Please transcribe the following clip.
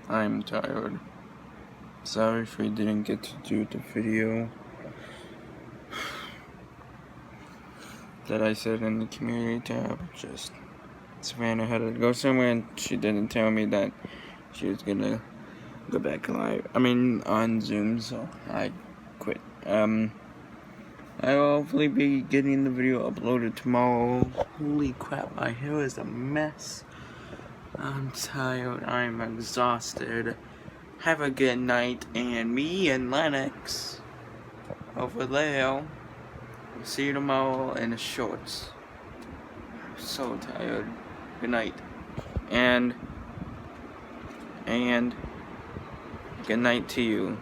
I'm tired. Sorry if we didn't get to do the video that I said in the community tab. Just Savannah had to go somewhere and she didn't tell me that she was gonna go back live. On Zoom, so I quit. I'll hopefully be getting the video uploaded tomorrow. Holy crap, my hair is a mess. I'm tired, I'm exhausted. Have a good night, and me and Lennox over there will see you tomorrow in the shorts. I'm so tired. Good night. And good night to you.